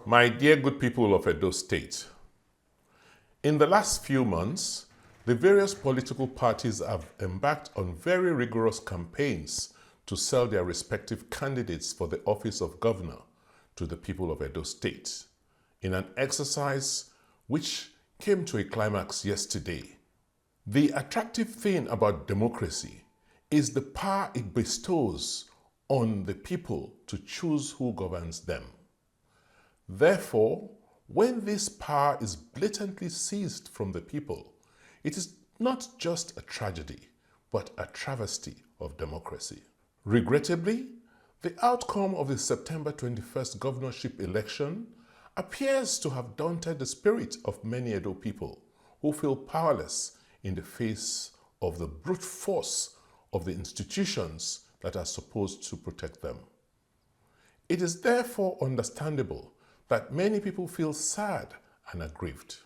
My dear good people of Edo State, in the last few months, the various political parties have embarked on very rigorous campaigns to sell their respective candidates for the office of governor to the people of Edo State, in an exercise which came to a climax yesterday. The attractive thing about democracy is the power it bestows on the people to choose who governs them. Therefore, when this power is blatantly seized from the people, it is not just a tragedy, but a travesty of democracy. Regrettably, the outcome of the September 21st governorship election appears to have daunted the spirit of many Edo people who feel powerless in the face of the brute force of the institutions that are supposed to protect them. It is therefore understandable that many people feel sad and aggrieved.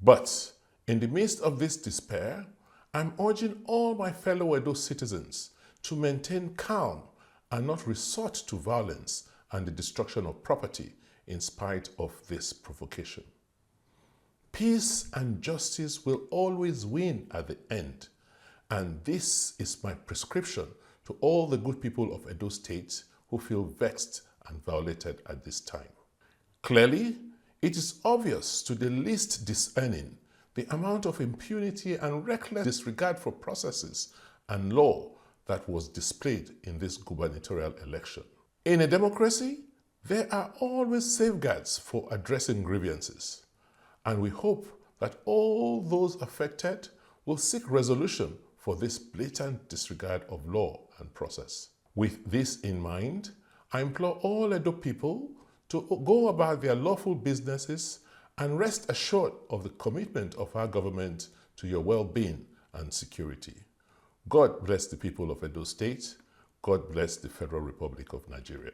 But in the midst of this despair, I'm urging all my fellow Edo citizens to maintain calm and not resort to violence and the destruction of property in spite of this provocation. Peace and justice will always win at the end, and this is my prescription to all the good people of Edo State who feel vexed and violated at this time. Clearly, it is obvious to the least discerning the amount of impunity and reckless disregard for processes and law that was displayed in this gubernatorial election. In a democracy, there are always safeguards for addressing grievances, and we hope that all those affected will seek resolution for this blatant disregard of law and process. With this in mind, I implore all Edo people to go about their lawful businesses and rest assured of the commitment of our government to your well-being and security. God bless the people of Edo State. God bless the Federal Republic of Nigeria.